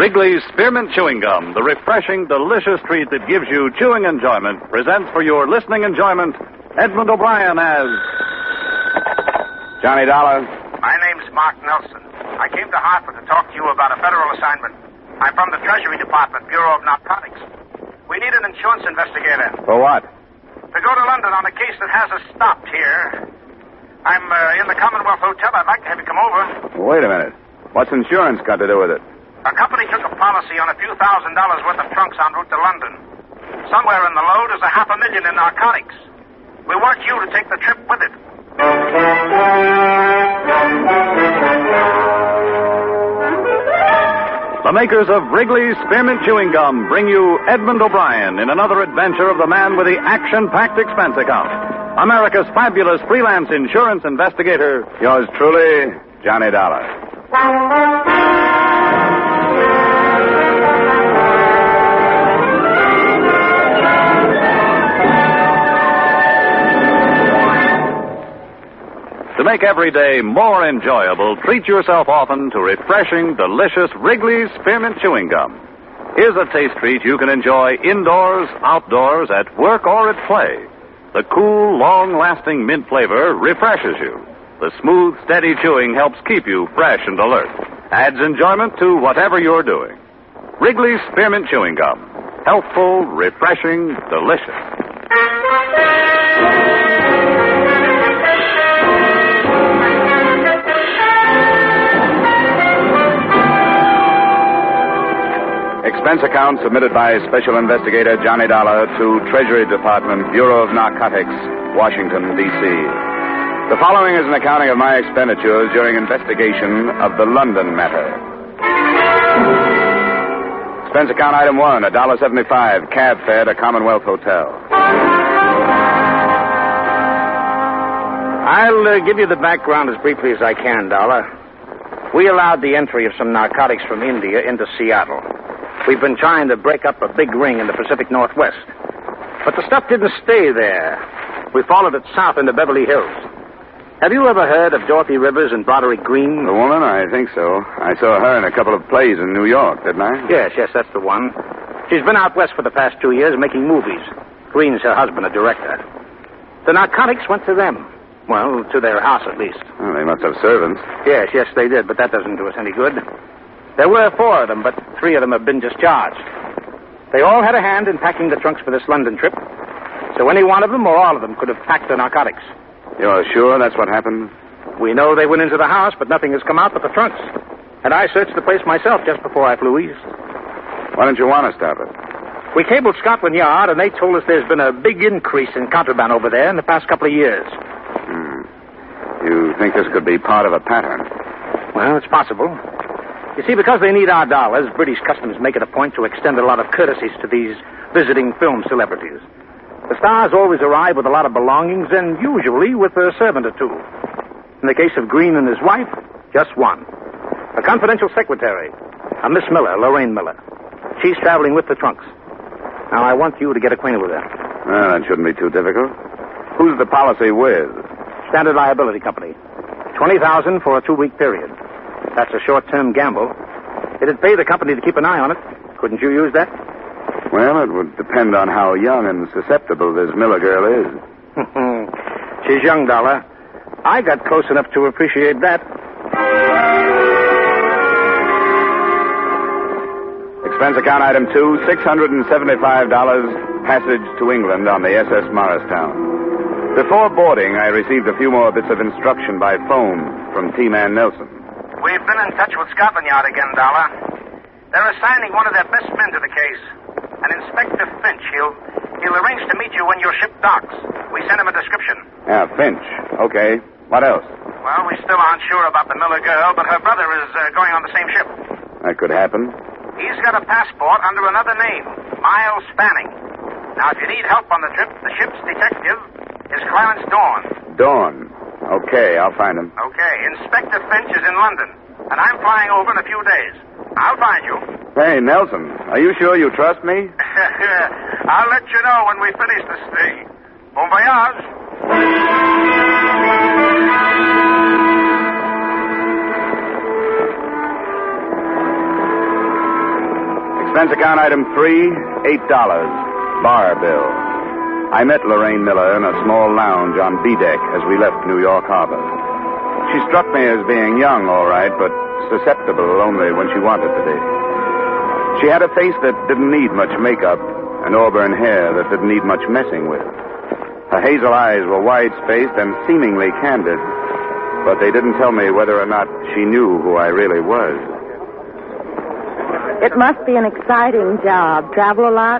Wrigley's Spearmint Chewing Gum, the refreshing, delicious treat that gives you chewing enjoyment, presents for your listening enjoyment Edmund O'Brien as Johnny Dollar. My name's Mark Nelson. I came to Hartford to talk to you about a federal assignment. I'm from the Treasury Department, Bureau of Narcotics. We need an insurance investigator. For what? To go to London on a case that has us stopped here. I'm in the Commonwealth Hotel. I'd like to have you come over. Wait a minute. What's insurance got to do with it? Our company took a policy on a few $1,000s worth of trunks en route to London. Somewhere in the load is $500,000 in narcotics. We want you to take the trip with it. the makers of Wrigley's Spearmint Chewing Gum bring you Edmund O'Brien in another adventure of the man with the action-packed expense account. America's fabulous freelance insurance investigator. Yours truly, Johnny Dollar. To make every day more enjoyable, treat yourself often to refreshing, delicious Wrigley's Spearmint Chewing Gum. Here's a taste treat you can enjoy indoors, outdoors, at work, or at play. The cool, long-lasting mint flavor refreshes you. The smooth, steady chewing helps keep you fresh and alert. Adds enjoyment to whatever you're doing. Wrigley's Spearmint Chewing Gum. Healthful, refreshing, delicious. Expense account submitted by Special Investigator Johnny Dollar to Treasury Department, Bureau of Narcotics, Washington, D.C. The following is an accounting of my expenditures during investigation of the London matter. Expense account item 1, $1.75, cab fare to Commonwealth Hotel. I'll give you the background as briefly as I can, Dollar. We allowed the entry of some narcotics from India into Seattle. We've been trying to break up a big ring in the Pacific Northwest. But the stuff didn't stay there. We followed it south into Beverly Hills. Have you ever heard of Dorothy Rivers and Broderick Green? The woman? I think so. I saw her in a couple of plays in New York, didn't I? Yes, that's the one. She's been out west for the past 2 years making movies. Green's her husband, a director. The narcotics went to them. Well, to their house, at least. Well, they must have servants. Yes, they did, but that doesn't do us any good. There were 4 of them, but 3 of them have been discharged. They all had a hand in packing the trunks for this London trip. So any one of them or all of them could have packed the narcotics. You're sure that's what happened? We know they went into the house, but nothing has come out but the trunks. And I searched the place myself just before I flew east. Why didn't you want to stop it? We cabled Scotland Yard, and they told us there's been a big increase in contraband over there in the past couple of years. You think this could be part of a pattern? Well, it's possible. You see, because they need our dollars, British Customs make it a point to extend a lot of courtesies to these visiting film celebrities. The stars always arrive with a lot of belongings and usually with a servant or 2. In the case of Green and his wife, just 1. A confidential secretary, a Miss Miller, Lorraine Miller. She's traveling with the trunks. Now, I want you to get acquainted with her. Well, that shouldn't be too difficult. Who's the policy with? Standard Liability Company. $20,000 for a 2-week period. That's a short-term gamble. It'd pay the company to keep an eye on it. Couldn't you use that? Well, it would depend on how young and susceptible this Miller girl is. She's young, Dollar. I got close enough to appreciate that. Expense account item 2, $675, passage to England on the SS Morristown. Before boarding, I received a few more bits of instruction by phone from T-Man Nelson. We've been in touch with Scotland Yard again, Dollar. They're assigning one of their best men to the case. An Inspector Finch. He'll arrange to meet you when your ship docks. We sent him a description. Yeah, Finch. Okay. What else? Well, we still aren't sure about the Miller girl, but her brother is going on the same ship. That could happen. He's got a passport under another name, Miles Spanning. Now, if you need help on the trip, the ship's detective is Clarence Dorn. Dorn. Okay, I'll find him. Okay, Inspector Finch is in London, and I'm flying over in a few days. I'll find you. Hey, Nelson, are you sure you trust me? I'll let you know when we finish this thing. Bon voyage. Expense account item 3, $8. Bar bill. I met Lorraine Miller in a small lounge on B-deck as we left New York Harbor. She struck me as being young, all right, but susceptible only when she wanted to be. She had a face that didn't need much makeup and auburn hair that didn't need much messing with. Her hazel eyes were wide-spaced and seemingly candid, but they didn't tell me whether or not she knew who I really was. It must be an exciting job. Travel a lot?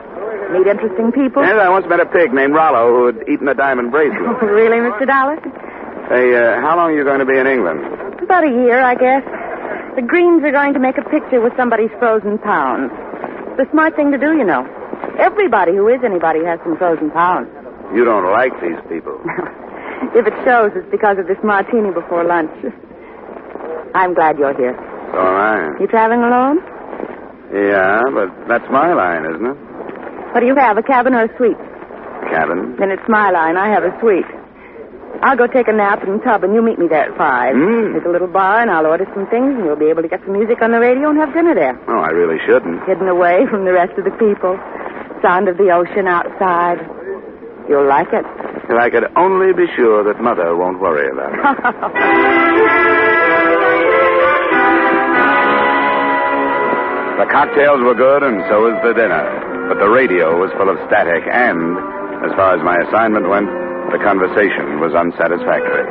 Meet interesting people? Yes, I once met a pig named Rollo who had eaten a diamond bracelet. Really, Mr. Dollar? Hey, how long are you going to be in England? About a year, I guess. The Greens are going to make a picture with somebody's frozen pounds. It's a smart thing to do, you know. Everybody who is anybody has some frozen pounds. You don't like these people. If it shows, it's because of this martini before lunch. I'm glad you're here. So am I. You traveling alone? Yeah, but that's my line, isn't it? What do you have, a cabin or a suite? Cabin. Then it's my line. I have a suite. I'll go take a nap in the tub, and you meet me there at 5. There's a little bar, and I'll order some things, and you'll be able to get some music on the radio and have dinner there. Oh, I really shouldn't. Hidden away from the rest of the people. Sound of the ocean outside. You'll like it. If I could only be sure that Mother won't worry about it. The cocktails were good, and so was the dinner. But the radio was full of static, and, as far as my assignment went, the conversation was unsatisfactory.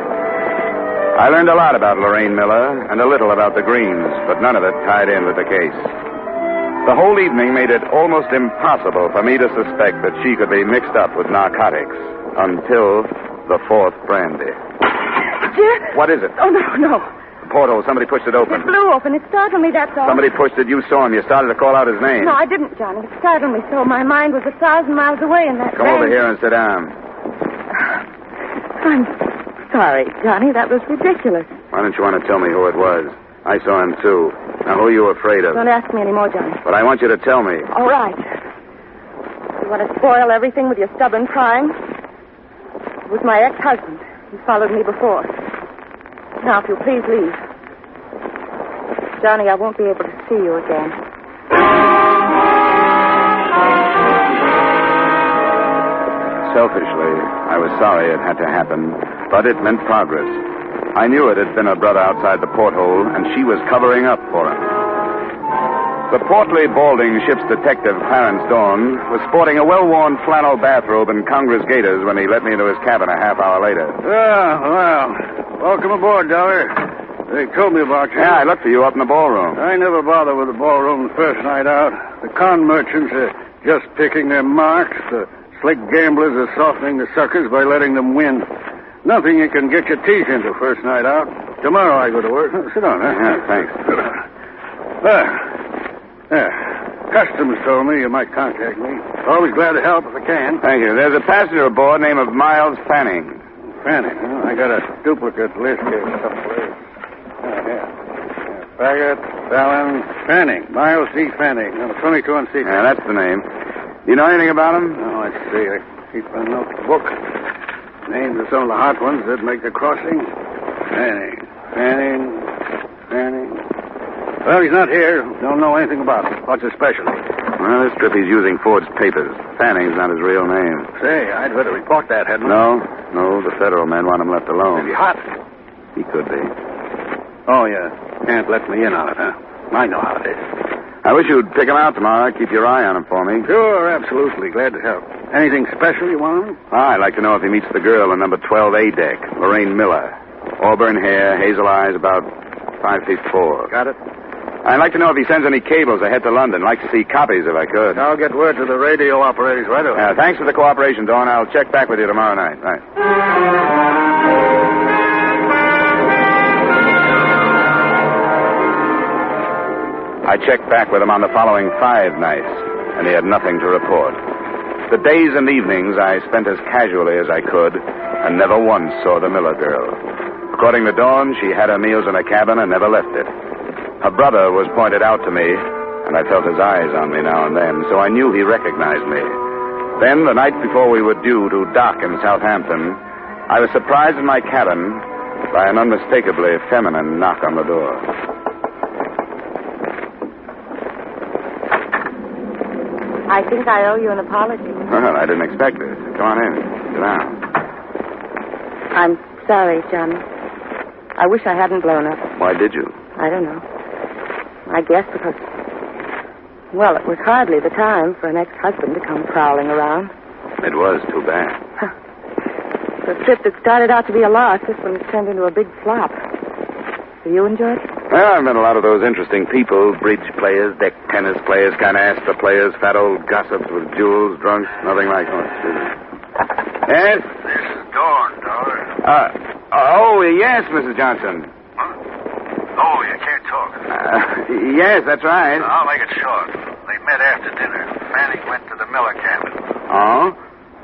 I learned a lot about Lorraine Miller and a little about the Greens, but none of it tied in with the case. The whole evening made it almost impossible for me to suspect that she could be mixed up with narcotics until the fourth brandy. Jim? What is it? Oh, no. The porthole. Somebody pushed it open. It blew open. It startled me, that's all. Somebody pushed it. You saw him. You started to call out his name. No, I didn't, Johnny. It startled me so. My mind was 1,000 miles away in that Come over here and sit down. I'm sorry, Johnny. That was ridiculous. Why don't you want to tell me who it was? I saw him, too. Now, who are you afraid of? Don't ask me anymore, Johnny. But I want you to tell me. All right. You want to spoil everything with your stubborn prying? It was my ex-husband. He followed me before. Now, if you'll please leave. Johnny, I won't be able to see you again. Selfishly, I was sorry it had to happen, but it meant progress. I knew it had been her brother outside the porthole, and she was covering up for him. The portly, balding ship's detective, Clarence Dorn, was sporting a well-worn flannel bathrobe and Congress gaiters when he let me into his cabin a half hour later. Well, welcome aboard, Dollar. They told me about you. Yeah, I looked for you up in the ballroom. I never bother with the ballroom the first night out. The con merchants are just picking their marks. The slick gamblers are softening the suckers by letting them win. Nothing you can get your teeth into first night out. Tomorrow I go to work. Sit down, huh? Yeah, thanks. Customs told me you might contact me. Always glad to help if I can. Thank you. There's a passenger aboard named Miles Fanning. Fanning, huh? I got a duplicate list here. Baggett, Fallon, Fanning. Miles C. Fanning. Number 22 on C. Yeah, that's the name. Do you know anything about him? Oh, let's see. I keep a notebook. Names of some of the hot ones that make the crossing. Fanning. Well, he's not here. Don't know anything about him. What's his specialty? Well, this trip he's using forged papers. Fanning's not his real name. Say, I'd better report that, hadn't I? No, the federal men want him left alone. Is he hot? He could be. Oh, yeah. Can't let me in on it, huh? I know how it is. I wish you'd pick him out tomorrow. Keep your eye on him for me. Sure, absolutely. Glad to help. Anything special you want him? I'd like to know if he meets the girl on number 12A deck, Lorraine Miller. Auburn hair, hazel eyes, about 5'4". Got it? I'd like to know if he sends any cables ahead to London. I'd like to see copies if I could. I'll get word to the radio operators right away. Thanks for the cooperation, Dawn. I'll check back with you tomorrow night. Right. I checked back with him on the following 5 nights, and he had nothing to report. The days and evenings I spent as casually as I could, and never once saw the Miller girl. According to Dawn, she had her meals in a cabin and never left it. Her brother was pointed out to me, and I felt his eyes on me now and then, so I knew he recognized me. Then, the night before we were due to dock in Southampton, I was surprised in my cabin by an unmistakably feminine knock on the door. I think I owe you an apology. Well, I didn't expect it. Come on in. Sit down. I'm sorry, Johnny. I wish I hadn't blown up. Why did you? I don't know. I guess because, well, it was hardly the time for an ex-husband to come prowling around. It was too bad. The trip that started out to be a loss, this one turned into a big flop. So you enjoyed it? Well, I've met a lot of those interesting people. Bridge players, deck tennis players, canasta players, fat old gossips with jewels, drunks, nothing like that. Yes? This is Dawn, Dollar. Yes, Mrs. Johnson. Huh? Oh, you can't talk. Yes, that's right. I'll make it short. They met after dinner. Fanning went to the Miller cabin. Oh?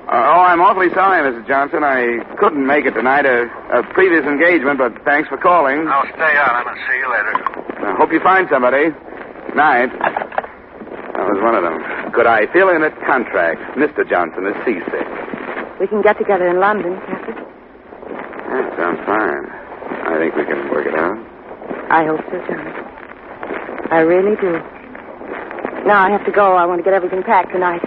I'm awfully sorry, Mrs. Johnson. I couldn't make it tonight. A previous engagement, but thanks for calling. I'll stay on and see you later. I hope you find somebody. Night. That was one of them. Could I fill in a contract? Mr. Johnson is seasick. We can get together in London, can't we? That sounds fine. I think we can work it out. I hope so, Johnny. I really do. Now I have to go. I want to get everything packed tonight.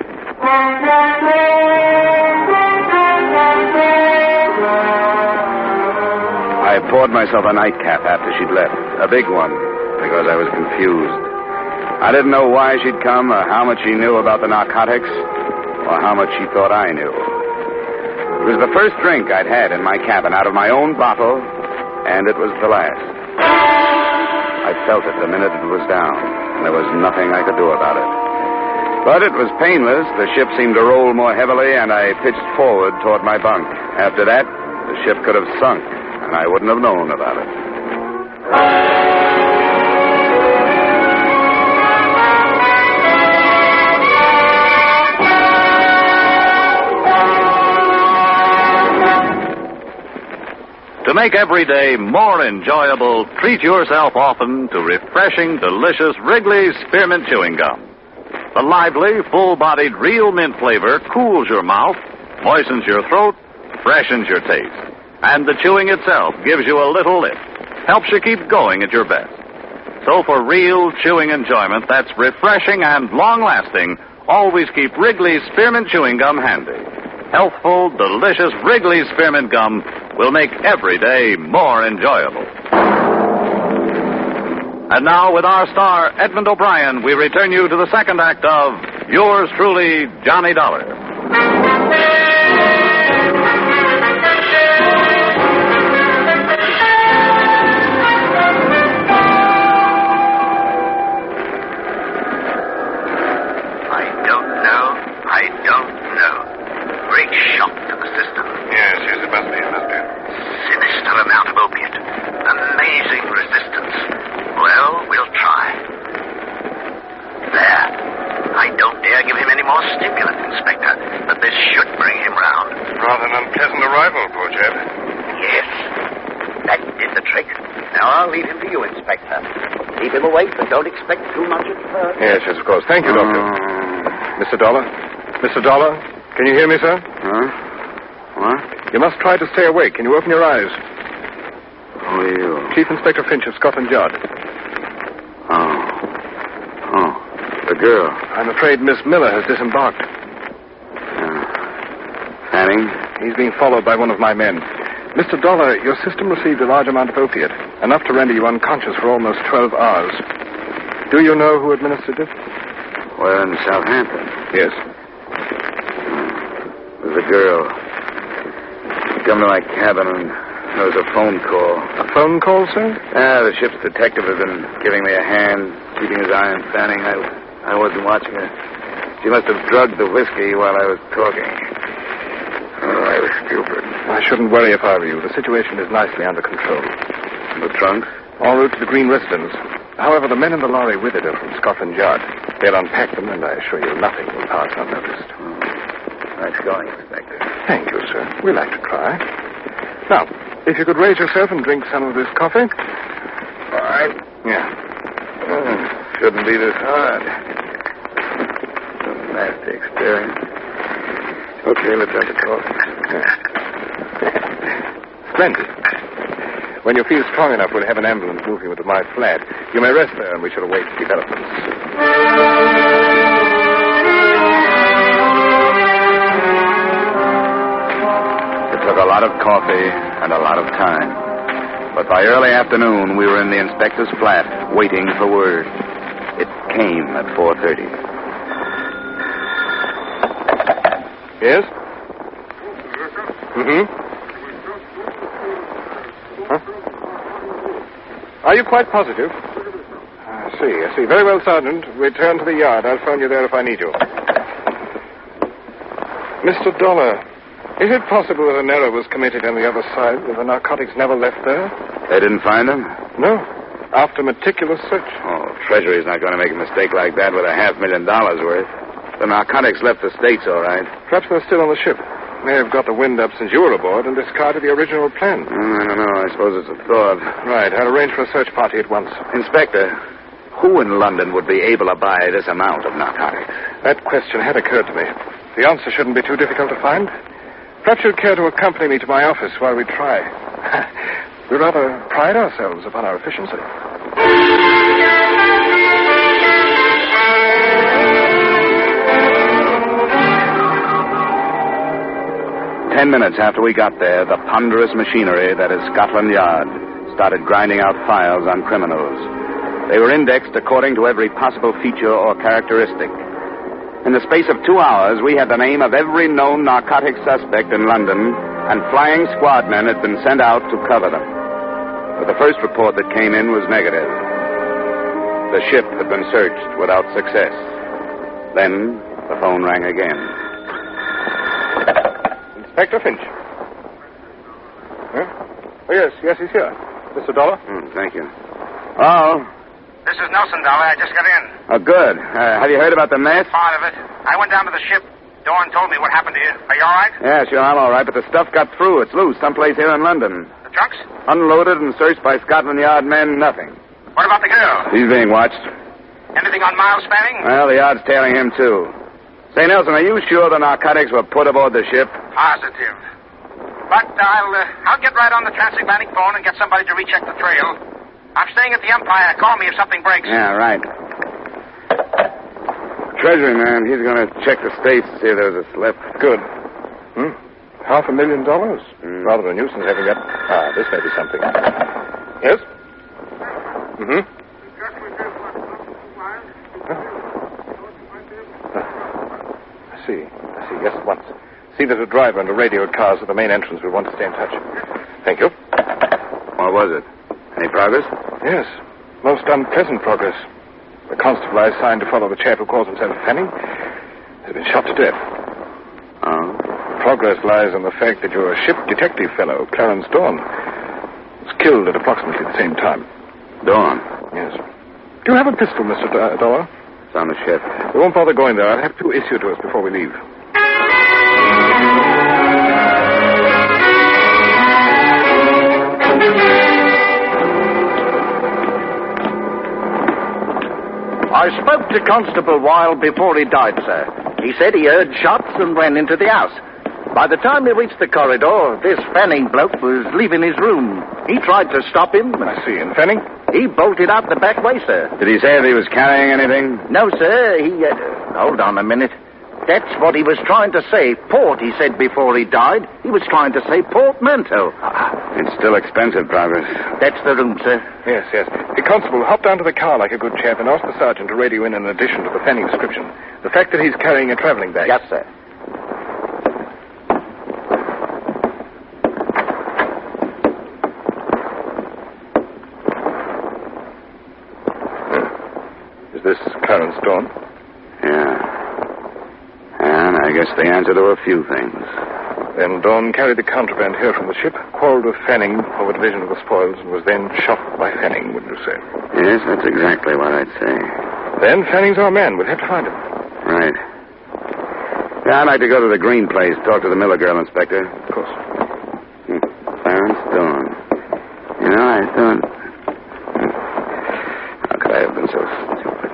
I poured myself a nightcap after she'd left. A big one, because I was confused. I didn't know why she'd come, or how much she knew about the narcotics, or how much she thought I knew. It was the first drink I'd had in my cabin out of my own bottle, and it was the last. I felt it the minute it was down, and there was nothing I could do about it. But it was painless. The ship seemed to roll more heavily, and I pitched forward toward my bunk. After that, the ship could have sunk, and I wouldn't have known about it. To make every day more enjoyable, treat yourself often to refreshing, delicious Wrigley's Spearmint Chewing Gum. The lively, full-bodied, real mint flavor cools your mouth, moistens your throat, freshens your taste. And the chewing itself gives you a little lift, helps you keep going at your best. So for real chewing enjoyment that's refreshing and long-lasting, always keep Wrigley's Spearmint Chewing Gum handy. Healthful, delicious Wrigley's Spearmint Gum will make every day more enjoyable. And now, with our star, Edmund O'Brien, we return you to the second act of Yours Truly, Johnny Dollar. I don't know. Great shock to the system. Yes, it must be, Sinister amount of opiate. Amazing resistance. Well, we'll try. There. I don't dare give him any more stimulant, Inspector, but this should bring him round. Rather an unpleasant arrival, poor chap. Yes. That did the trick. Now I'll leave him to you, Inspector. Keep him awake, but don't expect too much at first. Yes, of course. Thank you, Doctor. Mr. Dollar? Mr. Dollar? Can you hear me, sir? Huh? What? You must try to stay awake. Can you open your eyes? Who are you? Chief Inspector Finch of Scotland Yard. Oh, the girl. I'm afraid Miss Miller has disembarked. Fanning? He's being followed by one of my men. Mr. Dollar, your system received a large amount of opiate, enough to render you unconscious for almost 12 hours. Do you know who administered it? We're in Southampton. Yes. There's a girl. She come to my cabin and there was a phone call. A phone call, sir? The ship's detective has been giving me a hand, keeping his eye on Fanning. I wasn't watching her. She must have drugged the whiskey while I was talking. Oh, I was stupid. I shouldn't worry if I were you. The situation is nicely under control. The trunks? En route to the Green residence. However, the men in the lorry with it are from Scotland Yard. They'll unpack them, and I assure you nothing will pass unnoticed. Nice going, Inspector. Thank you, sir. We like to try. Now, if you could raise yourself and drink some of this coffee. All right. Yeah. Shouldn't be this hard. A nasty experience. Okay, let's have the coffee. Splendid. When you feel strong enough, we'll have an ambulance move you into my flat. You may rest there, and we shall await developments. lot of coffee, and a lot of time. But by early afternoon, we were in the inspector's flat, waiting for word. It came at 4:30. Yes? Mm-hmm. Huh? Are you quite positive? I see. Very well, Sergeant. Return to the yard. I'll phone you there if I need you. Mr. Dollar, is it possible that an error was committed on the other side, that the narcotics never left there? They didn't find them? No. After meticulous search. Oh, Treasury's not going to make a mistake like that with $500,000 worth. The narcotics left the States, all right. Perhaps they're still on the ship. May have got the wind up since you were aboard and discarded the original plan. I don't know. I suppose it's a thought. Right. I'll arrange for a search party at once. Inspector, who in London would be able to buy this amount of narcotics? That question had occurred to me. The answer shouldn't be too difficult to find. Perhaps you'd care to accompany me to my office while we try. We rather pride ourselves upon our efficiency. 10 minutes after we got there, the ponderous machinery that is Scotland Yard started grinding out files on criminals. They were indexed according to every possible feature or characteristic. In the space of 2 hours, we had the name of every known narcotic suspect in London, and flying squad men had been sent out to cover them. But the first report that came in was negative. The ship had been searched without success. Then the phone rang again. Inspector Finch. Huh? Oh, yes, he's here. Mr. Dollar? Thank you. Oh. This is Nelson, Dollar. I just got in. Oh, good. Have you heard about the mess? Part of it. I went down to the ship. Dorn told me what happened to you. Are you all right? Yeah, sure, I'm all right, but the stuff got through. It's loose someplace here in London. The trunks? Unloaded and searched by Scotland Yard men, nothing. What about the girl? He's being watched. Anything on Miles Fanning? Well, the Yard's tailing him, too. Say, Nelson, are you sure the narcotics were put aboard the ship? Positive. But I'll get right on the transatlantic phone and get somebody to recheck the trail. I'm staying at the Empire. Call me if something breaks. Yeah, right. Treasury man, he's going to check the States to see if there's a slip. Good. $500,000. Rather a nuisance having that. This may be something. Yes? Mm-hmm. I see. Yes, at once. See that a driver and a radio cars at the main entrance will want to stay in touch. Thank you. What was it? Any progress? Yes. Most unpleasant progress. The constable I assigned to follow the chap who calls himself Fanning has been shot to death. Oh? Progress lies in the fact that your ship detective fellow, Clarence Dorn, was killed at approximately the same time. Dorn? Yes. Do you have a pistol, Mr. Dollar? It's on the ship. We won't bother going there. I'll have two issued to us before we leave. I spoke to Constable Weil before he died, sir. He said he heard shots and went into the house. By the time he reached the corridor, this Fanning bloke was leaving his room. He tried to stop him. I see. And Fanning? He bolted out the back way, sir. Did he say if he was carrying anything? No, sir. He... hold on a minute. That's what he was trying to say. Port, he said before he died. He was trying to say portmanteau. It's still expensive, Progress. That's the room, sir. Yes. The constable, hop down to the car like a good chap and ask the sergeant to radio in addition to the Fanning description. The fact that he's carrying a traveling bag. Yes, sir. Is this Clarence Dorn? Yeah. And I guess the answer to a few things. Then Dorn carried the contraband here from the ship, quarreled with Fanning over division of the spoils, and was then shot by Fanning, wouldn't you say? Yes, that's exactly what I'd say. Then Fanning's our man. We'll have to find him. Right. Yeah, I'd like to go to the Green place, talk to the Miller girl, Inspector. Of course. Clarence Dorn. You know, I thought... How could I have been so stupid?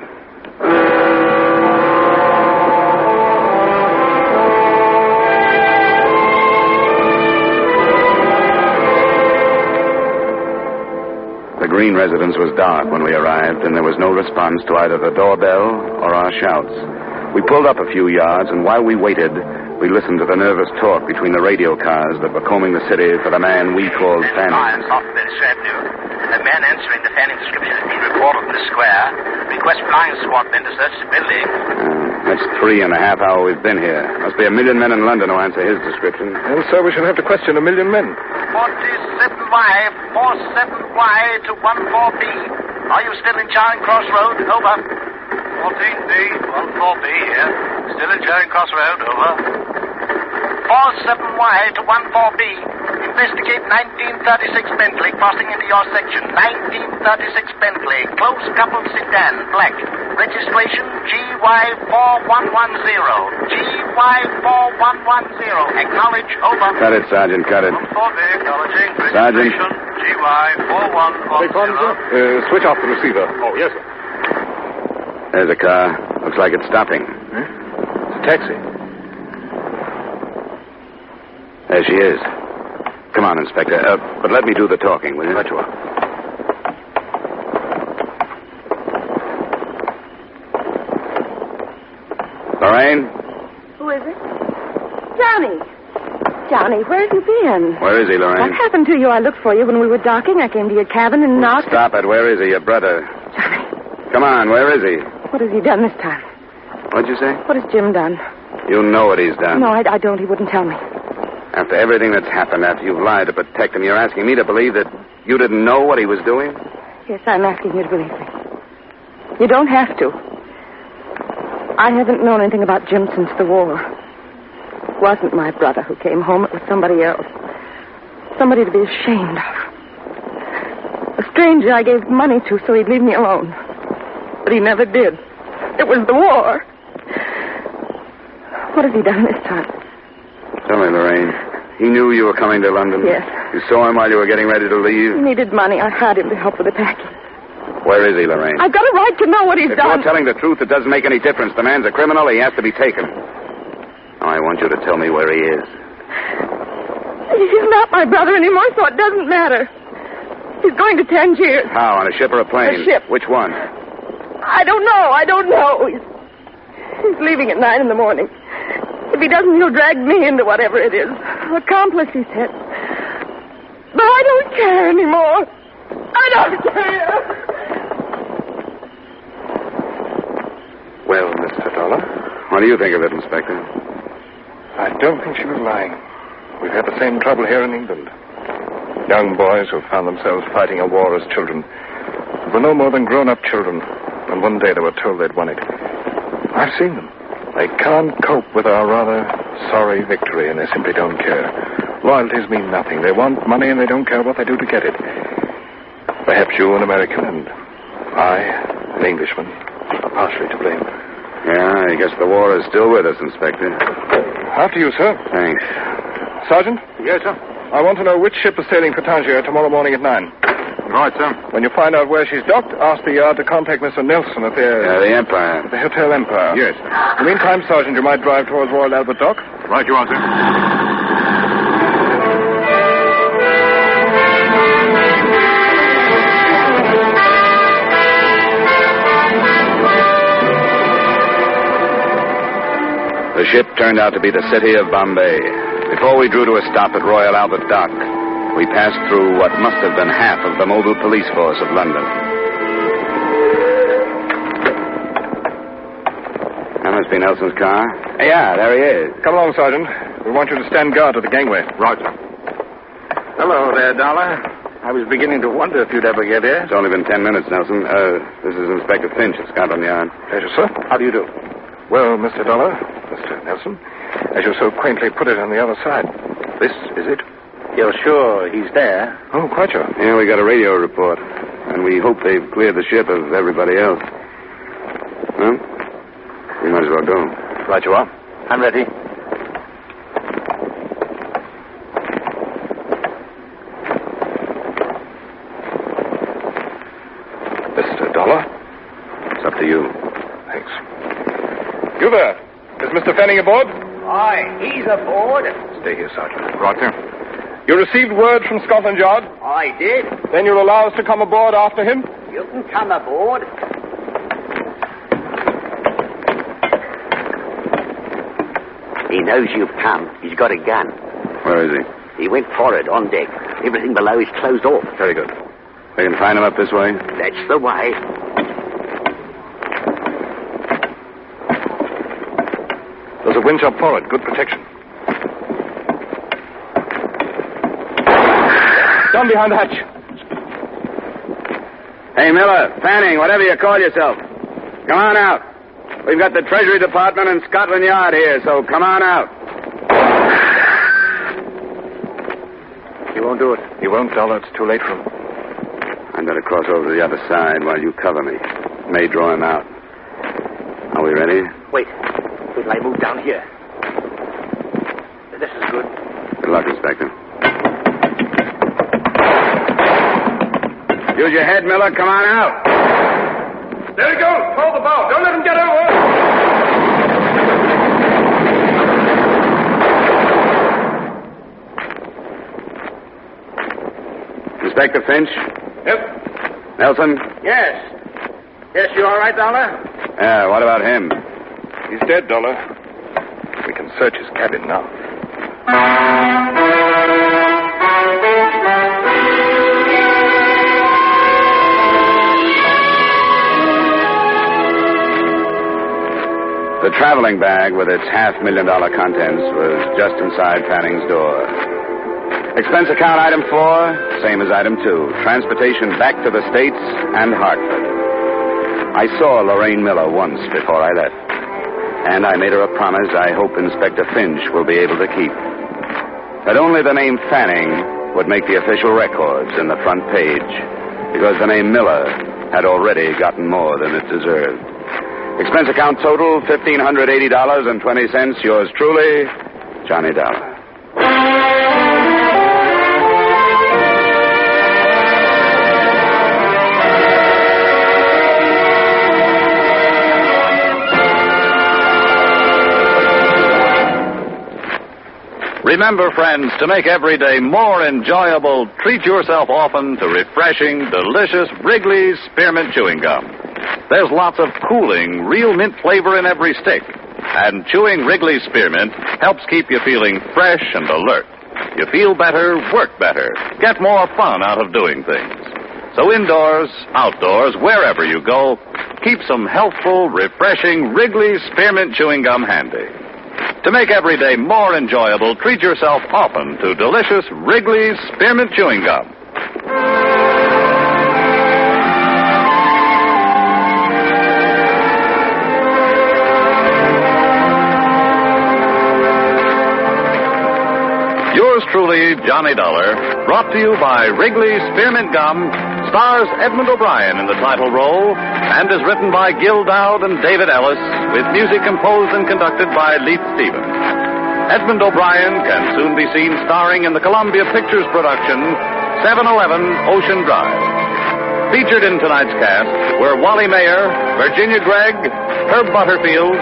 The Green residence was dark when we arrived, and there was no response to either the doorbell or our shouts. We pulled up a few yards, and while we waited, We listened to the nervous talk between the radio cars that were combing the city for the man we called Fanning. A man answering the Fanning description has been reported in the square. Request flying squad men to search the building. That's 3.5 hours we've been here. Must be 1 million men in London who answer his description. And so we shall have to question 1 million men. 47Y, 47Y to 14B. Are you still in Charing Cross Road? Over. 14B, 14B here. Still in Charing Cross Road, over. 47Y to 14B. Investigate 1936 Bentley crossing into your section. 1936 Bentley. Close coupled sedan, black. Registration GY4110. GY4110. Acknowledge, over. Cut it, Sergeant, cut it. 14B, acknowledging. Sergeant. Registration GY4110. Switch off the receiver. Oh, yes, sir. There's a car. Looks like it's stopping. It's a taxi. There she is. Come on, Inspector. But let me do the talking, will you? Right you are. Lorraine? Who is it? Johnny. Johnny, where have you been? Where is he, Lorraine? What happened to you? I looked for you when we were docking. I came to your cabin and knocked. Stop it. Where is he, your brother? Johnny, Come on, where is he? what has he done this time? What'd you say? What has Jim done? You know what he's done. No, I don't. He wouldn't tell me. After everything that's happened, after you've lied to protect him, you're asking me to believe that you didn't know what he was doing? Yes, I'm asking you to believe me. You don't have to. I haven't known anything about Jim since the war. It wasn't my brother who came home. It was somebody else. Somebody to be ashamed of. A stranger I gave money to so he'd leave me alone. But he never did. It was the war. What has he done this time? Tell me, Lorraine. He knew you were coming to London? Yes. You saw him while you were getting ready to leave? He needed money. I hired him to help with the packing. Where is he, Lorraine? I've got a right to know what he's If done. you're telling the truth, it doesn't make any difference. The man's a criminal. He has to be taken. Now, I want you to tell me where he is. He's not my brother anymore, so it doesn't matter. He's going to Tangiers. How, on a ship or a plane? A ship. Which one? I don't know. He's leaving at 9 a.m. If he doesn't, he'll drag me into whatever it is. Accomplice, he said. But I don't care anymore. I don't care. Well, Mr. Dollar, What do you think of it, Inspector? I don't think she was lying. We've had the same trouble here in England. Young boys who found themselves fighting a war as children were no more than grown-up children, and one day they were told they'd won it. I've seen them. They can't cope with our rather sorry victory, and they simply don't care. Loyalties mean nothing. They want money, and they don't care what they do to get it. Perhaps you, an American, and I, an Englishman, are partially to blame. Yeah, I guess the war is still with us, Inspector. After you, sir. Thanks. Sergeant? Yes, sir. I want to know which ship is sailing for Tangier tomorrow morning at 9. Right, sir. When you find out where she's docked, ask the yard to contact Mr. Nelson at The Empire. the Hotel Empire. Yes, sir. In the meantime, Sergeant, you might drive towards Royal Albert Dock. Right you are, sir. The ship turned out to be the city of Bombay. Before we drew to a stop at Royal Albert Dock, we passed through what must have been half of the mobile police force of London. That must be Nelson's car. Yeah, there he is. Come along, Sergeant. We want you to stand guard at the gangway. Right, sir. Hello there, Dollar. I was beginning to wonder if you'd ever get here. It's only been 10 minutes, Nelson. This is Inspector Finch at Scotland Yard. Pleasure, sir. How do you do? Well, Mr. Dollar, Mr. Nelson, as you so quaintly put it on the other side, this is it? You're sure he's there? Oh, quite sure. Yeah, we got a radio report, and we hope they've cleared the ship of everybody else. Well, we might as well go. Right you are. I'm ready. Mr. Dollar? It's up to you. Thanks. You there. Is Mr. Fanning aboard? Aye, he's aboard. Stay here, Sergeant. Right, sir. You received word from Scotland Yard? I did. Then you'll allow us to come aboard after him? You can come aboard. He knows you've come. He's got a gun. Where is he? He went forward on deck. Everything below is closed off. Very good. We can find him up this way? That's the way. There's a winch up forward. Good protection. Down behind the hatch. Hey, Miller, Fanning, whatever you call yourself. Come on out. We've got the Treasury Department and Scotland Yard here, so come on out. He won't do it. He won't, Dollar. It's too late for him. I'd better cross over to the other side while you cover me. May draw him out. Are we ready? Wait till I move down here. This is good. Good luck, Inspector. Use your head, Miller. Come on out. There he goes. Hold the bow. Don't let him get over. Inspector Finch? Yep. Nelson? Yes. Yes, you all right, Dollar? Yeah, what about him? He's dead, Dollar. We can search his cabin now. The traveling bag with its $500,000 contents was just inside Fanning's door. Expense account item 4, same as item 2. Transportation back to the States and Hartford. I saw Lorraine Miller once before I left. And I made her a promise I hope Inspector Finch will be able to keep. That only the name Fanning would make the official records in the front page. Because the name Miller had already gotten more than it deserved. Expense account total, $1,580.20. Yours truly, Johnny Dollar. Remember, friends, to make every day more enjoyable, treat yourself often to refreshing, delicious Wrigley's Spearmint Chewing Gum. There's lots of cooling, real mint flavor in every stick. And chewing Wrigley's Spearmint helps keep you feeling fresh and alert. You feel better, work better, get more fun out of doing things. So indoors, outdoors, wherever you go, keep some healthful, refreshing Wrigley's Spearmint Chewing Gum handy. To make every day more enjoyable, treat yourself often to delicious Wrigley's Spearmint Chewing Gum. Yours truly, Johnny Dollar, brought to you by Wrigley's Spearmint Gum, stars Edmund O'Brien in the title role, and is written by Gil Dowd and David Ellis, with music composed and conducted by Leith Stevens. Edmund O'Brien can soon be seen starring in the Columbia Pictures production, 711 Ocean Drive. Featured in tonight's cast were Wally Mayer, Virginia Gregg, Herb Butterfield,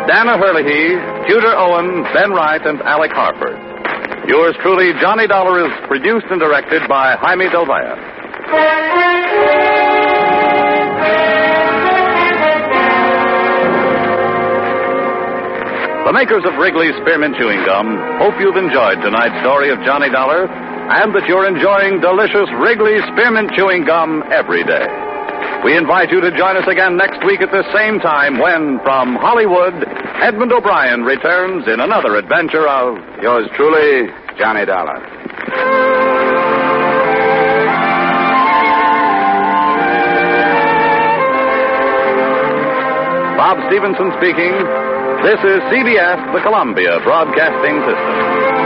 Dana Herlihy, Tudor Owen, Ben Wright, and Alec Harford. Yours truly, Johnny Dollar, is produced and directed by Jaime Del Valle. The makers of Wrigley's Spearmint Chewing Gum hope you've enjoyed tonight's story of Johnny Dollar and that you're enjoying delicious Wrigley's Spearmint Chewing Gum every day. We invite you to join us again next week at the same time when, from Hollywood, Edmund O'Brien returns in another adventure of Yours truly, Johnny Dollar. Bob Stevenson speaking. This is CBS, the Columbia Broadcasting System.